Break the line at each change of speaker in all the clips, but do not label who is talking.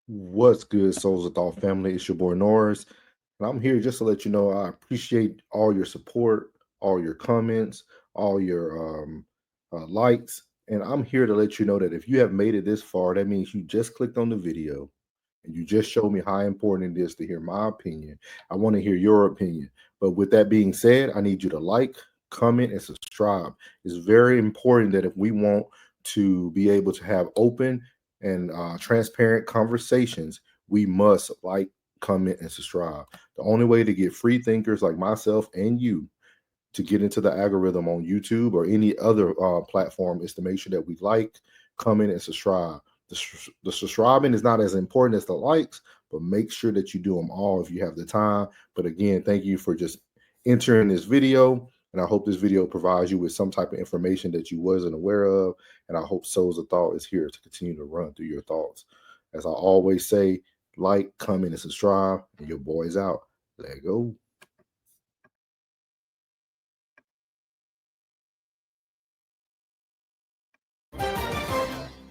What's good, Souls of Thought family? It's your boy Norris, and I'm here just to let you know I appreciate all your support, all your comments, all your likes, and I'm here to let you know that if you have made it this far, that means you just clicked on the video and you just showed me how important it is to hear my opinion. I want to hear your opinion. But with that being said, I need you to like, comment, and subscribe. It's very important that if we want to be able to have open and transparent conversations, we must like, comment, and subscribe. The only way to get free thinkers like myself and you to get into the algorithm on YouTube or any other platform is to make sure that we like, comment, and subscribe. The subscribing is not as important as the likes, but make sure that you do them all if you have the time. But again, thank you for just entering this video. And I hope this video provides you with some type of information that you wasn't aware of. And I hope Souls of Thought is here to continue to run through your thoughts. As I always say, like, comment, and subscribe. And your boy's out. Let go.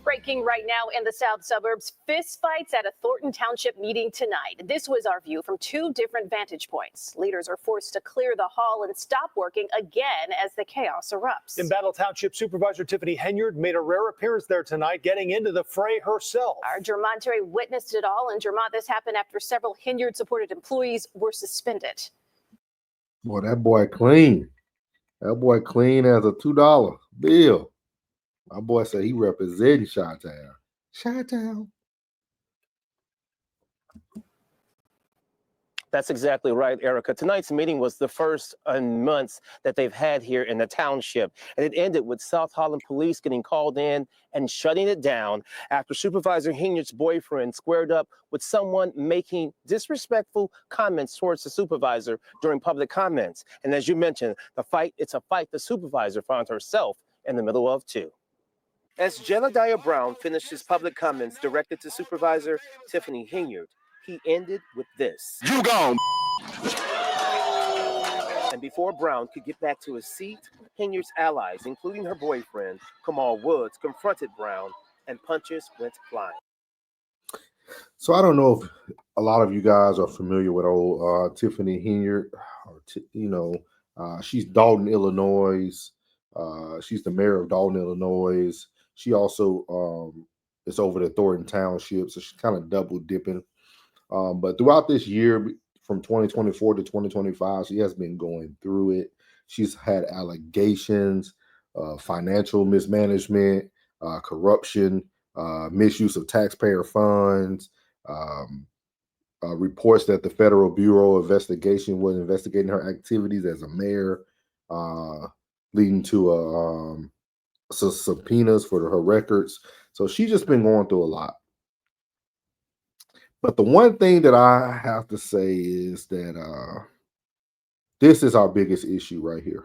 Breaking right now in the south suburbs, fist fights at a Thornton Township meeting tonight. This was our view from two different vantage points. Leaders are forced to clear the hall and stop working again as the chaos erupts.
In Battle Township, Supervisor Tiffany Henyard made a rare appearance there tonight, getting into the fray herself.
Our Jermont Terry witnessed it all, and Jermont, this happened after several Henyard-supported employees were suspended.
Boy, that boy clean. That boy clean as a $2 bill. My boy said he representing Chi-Town. Chi-Town.
That's exactly right, Erica. Tonight's meeting was the first in months that they've had here in the township. And it ended with South Holland police getting called in and shutting it down after Supervisor Henyard's boyfriend squared up with someone making disrespectful comments towards the supervisor during public comments. And as you mentioned, it's a fight the supervisor found herself in the middle of too. As Jedediah Brown finished his public comments directed to Supervisor Tiffany Henyard, he ended with this.
You gone.
And before Brown could get back to his seat, Henyard's allies, including her boyfriend, Kamal Woods, confronted Brown and punches went flying.
So I don't know if a lot of you guys are familiar with old Tiffany Henyard. She's Dolton, Illinois. She's the mayor of Dolton, Illinois. She also is over the Thornton Township, so she's kind of double dipping. But throughout this year, from 2024 to 2025, she has been going through it. She's had allegations, financial mismanagement, corruption, misuse of taxpayer funds, reports that the Federal Bureau of Investigation was investigating her activities as a mayor, leading to subpoenas for her records. So she's just been going through a lot. But the one thing that I have to say is that this is our biggest issue right here.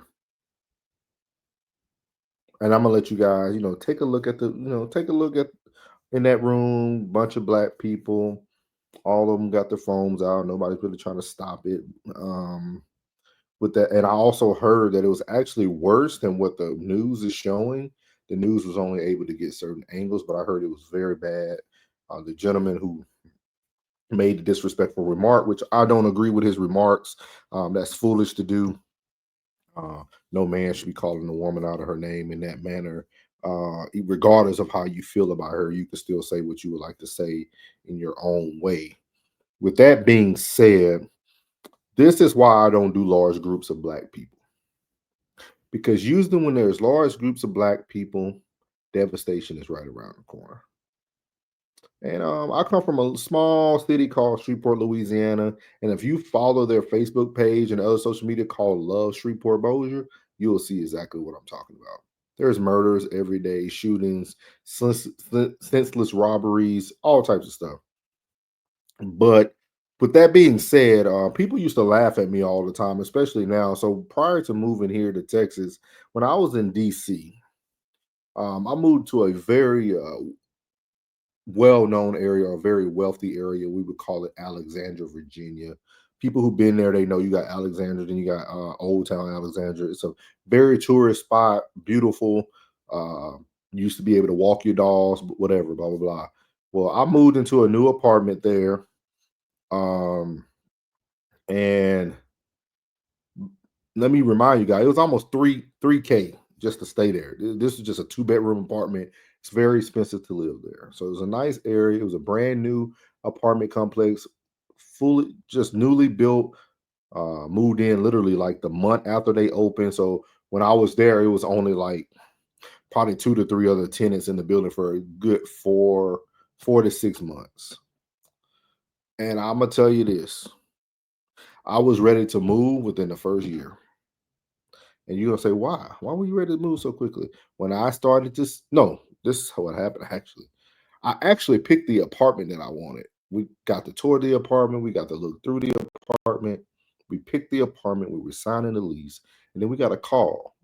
And I'm gonna let you guys, take a look at in that room, bunch of black people, all of them got their phones out. Nobody's really trying to stop it. With that, and I also heard that it was actually worse than what the news is showing. The news was only able to get certain angles, but I heard it was very bad. The gentleman who made a disrespectful remark, which I don't agree with his remarks. That's foolish to do. No man should be calling a woman out of her name in that manner. Regardless of how you feel about her, you can still say what you would like to say in your own way. With that being said, this is why I don't do large groups of black people. Because usually when there's large groups of black people, devastation is right around the corner. And I come from a small city called Shreveport, Louisiana. And if you follow their Facebook page and other social media called Love Shreveport Bossier, you'll see exactly what I'm talking about. There's murders every day, shootings, senseless robberies, all types of stuff. But with that being said, people used to laugh at me all the time, especially now. So prior to moving here to Texas, when I was in DC, I moved to a very well-known area, a very wealthy area. We would call it Alexandria, Virginia. People who've been there, they know you got Alexandria, then you got Old Town Alexandria. It's a very tourist spot, beautiful. You used to be able to walk your dogs, whatever, blah, blah, blah. Well, I moved into a new apartment there, um, and let me remind you guys, it was almost 3K just to stay there. This is just a 2-bedroom apartment. It's very expensive to live there. So it was a nice area. It was a brand new apartment complex, fully just newly built. Moved in literally like the month after they opened. So when I was there, it was only like probably 2 to 3 other tenants in the building for a good 4 to 6 months. And I'm gonna tell you this: I was ready to move within the first year. And you're gonna say, why? Why were you ready to move so quickly? When I started this, no, this is what happened actually. I actually picked the apartment that I wanted. We got to tour the apartment, we got to look through the apartment, we picked the apartment, we were signing the lease, and then we got a call.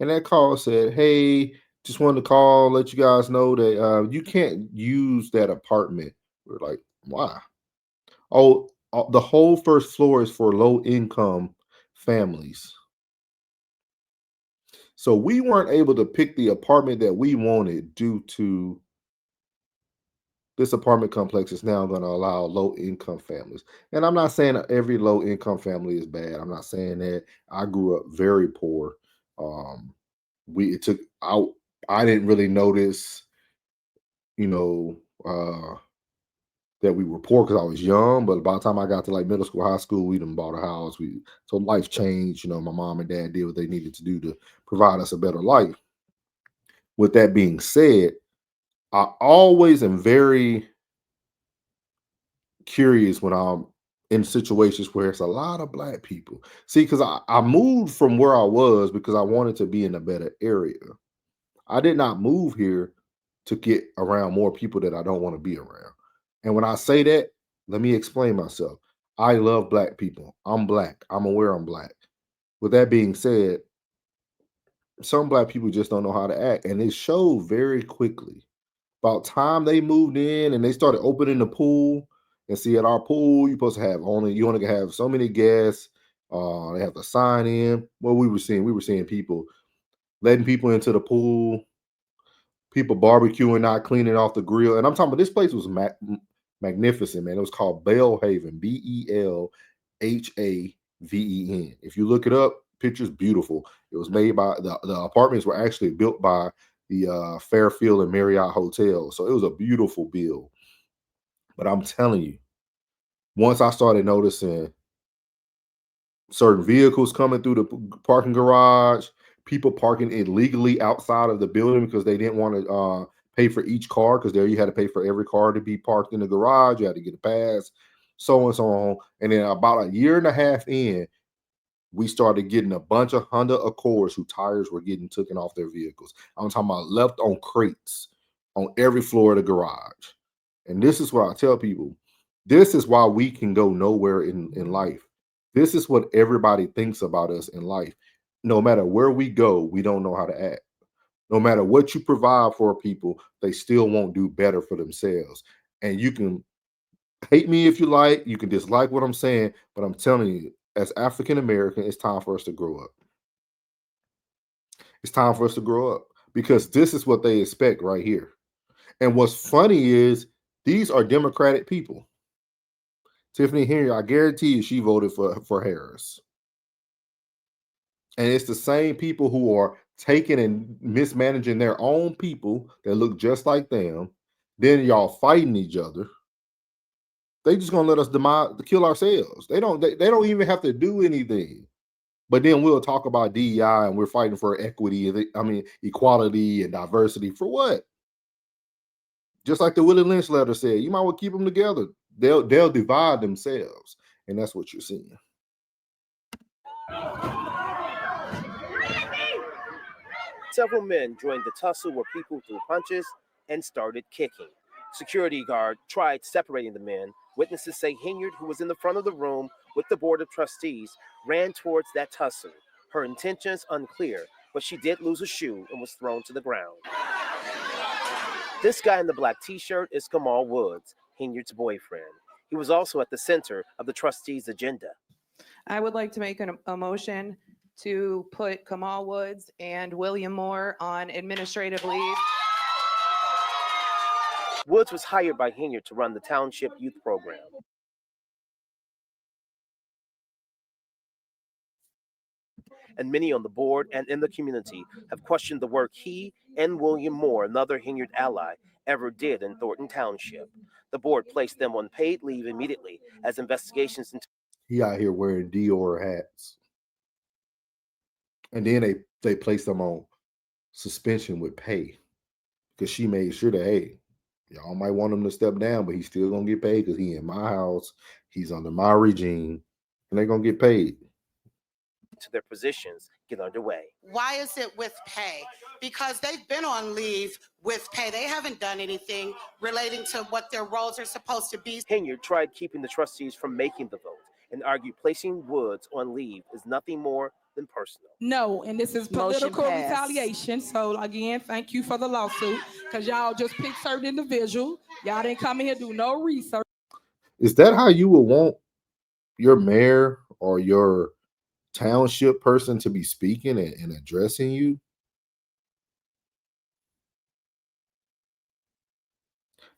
And that call said, hey, just wanted to call, let you guys know that you can't use that apartment. We're like, why? Oh, the whole first floor is for low income families. So we weren't able to pick the apartment that we wanted due to this apartment complex is now going to allow low income families. And I'm not saying that every low income family is bad. I'm not saying that. I grew up very poor. Um, we it took out. I didn't really notice, you know, that we were poor because I was young. But by the time I got to like middle school, high school, we done bought a house. So life changed. You know, my mom and dad did what they needed to do to provide us a better life. With that being said, I always am very curious when I'm in situations where it's a lot of black people. See, because I moved from where I was because I wanted to be in a better area. I did not move here to get around more people that I don't want to be around. And when I say that, let me explain myself. I love black people. I'm black. I'm aware I'm black. With that being said, some black people just don't know how to act. And it showed very quickly. About time they moved in and they started opening the pool. And see, at our pool, you only can have so many guests. They have to sign in. What we were seeing people letting people into the pool, people barbecuing, not cleaning off the grill. And I'm talking about this place was magnificent, man. It was called Belhaven, Belhaven. If you look it up, pictures beautiful. It was made by the apartments were actually built by the Fairfield and Marriott Hotel. So it was a beautiful build. But I'm telling you, once I started noticing certain vehicles coming through the parking garage, people parking illegally outside of the building because they didn't want to pay for each car, because there you had to pay for every car to be parked in the garage. You had to get a pass, so and so on. And then about a year and a half in, we started getting a bunch of Honda Accords whose tires were getting taken off their vehicles. I'm talking about left on crates on every floor of the garage. And this is what I tell people. This is why we can go nowhere in life. This is what everybody thinks about us in life. No matter where we go, we don't know how to act. No matter what you provide for people, they still won't do better for themselves. And you can hate me if you like, you can dislike what I'm saying, but I'm telling you, as African American, it's time for us to grow up. It's time for us to grow up because this is what they expect right here. And what's funny is these are Democratic people. Tiffany Henyard, I guarantee you she voted for Harris. And it's the same people who are taking and mismanaging their own people that look just like them. Then y'all fighting each other. They just gonna let us kill ourselves. They don't even have to do anything. But then we'll talk about DEI and we're fighting for equity and equality and diversity for what? Just like the Willie Lynch letter said, you might well keep them together. They'll divide themselves, and that's what you're seeing.
Several men joined the tussle where people threw punches and started kicking. Security guard tried separating the men. Witnesses say Henyard, who was in the front of the room with the board of trustees, ran towards that tussle. Her intentions unclear, but she did lose a shoe and was thrown to the ground. This guy in the black t-shirt is Kamal Woods, Henyard's boyfriend. He was also at the center of the trustees' agenda.
I would like to make a motion to put Kamal Woods and William Moore on administrative leave.
Woods was hired by Henyard to run the township youth program. And many on the board and in the community have questioned the work he and William Moore, another Henyard ally, ever did in Thornton Township. The board placed them on paid leave immediately as investigations into
He out here wearing Dior hats. And then they placed him on suspension with pay because she made sure that, hey, y'all might want him to step down, but he's still gonna get paid because he in my house, he's under my regime, and they're gonna get paid.
to their positions get underway.
Why is it with pay? Because they've been on leave with pay. They haven't done anything relating to what their roles are supposed to be.
Henyard tried keeping the trustees from making the vote and argued placing Woods on leave is nothing more than personal.
No, and this is political retaliation. So again, thank you for the lawsuit because y'all just picked certain individuals. Y'all didn't come in here do no research.
Is that how you would want your mayor or your township person to be speaking and addressing you?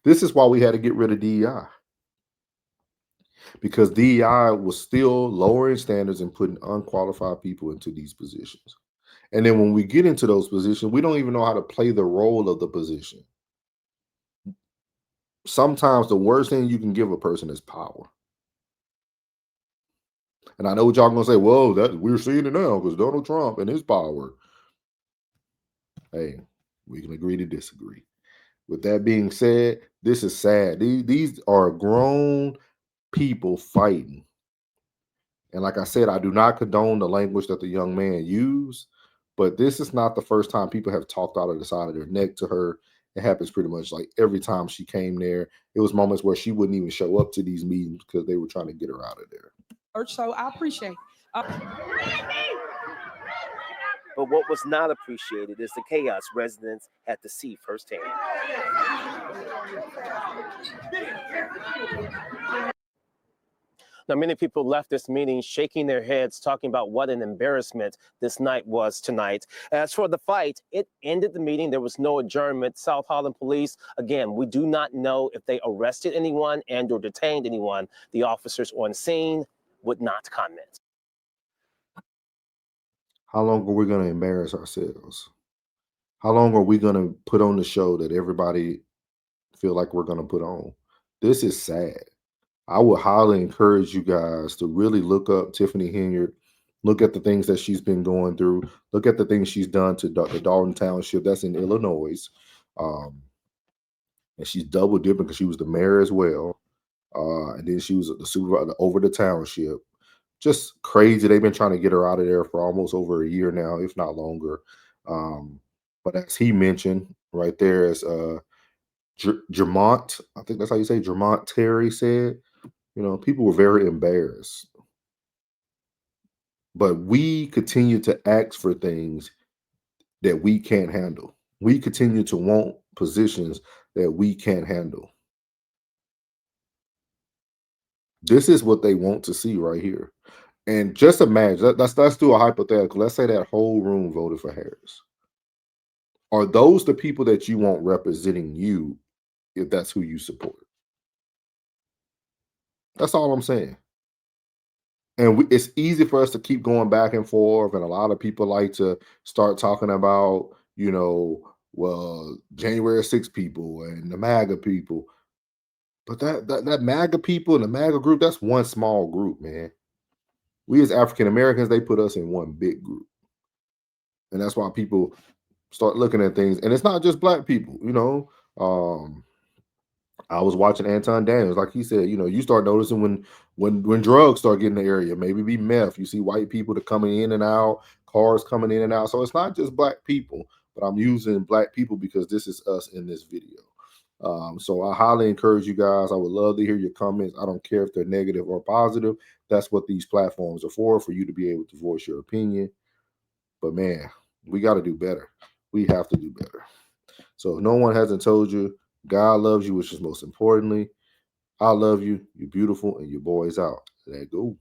This is why we had to get rid of DEI. Because DEI was still lowering standards and putting unqualified people into these positions. And then when we get into those positions, we don't even know how to play the role of the position. Sometimes the worst thing you can give a person is power. And I know what y'all gonna say, well, that we're seeing it now because Donald Trump and his power. Hey, we can agree to disagree. With that being said, this is sad. These are grown people fighting. And like I said, I do not condone the language that the young man used, but this is not the first time people have talked out of the side of their neck to her. It happens pretty much like every time she came there. It was moments where she wouldn't even show up to these meetings because they were trying to get her out of there.
So I appreciate it.
But what was not appreciated is the chaos residents had to see firsthand. Now, many people left this meeting shaking their heads, talking about what an embarrassment this night was tonight. As for the fight, it ended the meeting. There was no adjournment. South Holland Police, again, we do not know if they arrested anyone and or detained anyone. The officers on scene would not comment.
How long are we going to embarrass ourselves? How long are we going to put on the show that everybody feel like we're going to put on? This is sad. I would highly encourage you guys to really look up Tiffany Henyard, look at the things that she's been going through, look at the things she's done to the Dolton Township. That's in Illinois. And she's double dipping because she was the mayor as well. And then she was the supervisor over the township. Just crazy. They've been trying to get her out of there for almost over a year now, if not longer. But as he mentioned right there, as Jermont, I think that's how you say Jermont Terry said, you know, people were very embarrassed. But we continue to ask for things that we can't handle. We continue to want positions that we can't handle. This is what they want to see right here. And just imagine, let's do a hypothetical. Let's say that whole room voted for Harris. Are those the people that you want representing you if that's who you support? That's all I'm saying. And it's easy for us to keep going back and forth. And a lot of people like to start talking about, you know, well, January 6th people and the MAGA people. But that MAGA people and the MAGA group, that's one small group, man. We as African Americans, they put us in one big group. And that's why people start looking at things. And it's not just black people, you know. I was watching Anton Daniels, like he said, you know, you start noticing when drugs start getting in the area, maybe be meth. You see white people that coming in and out, cars coming in and out. So it's not just black people, but I'm using black people because this is us in this video. So I highly encourage you guys. I would love to hear your comments. I don't care if they're negative or positive. That's what these platforms are for you to be able to voice your opinion. But man, we got to do better. We have to do better. So if no one hasn't told you, God loves you, which is most importantly. I love you. You're beautiful, and your boy's out. Let go.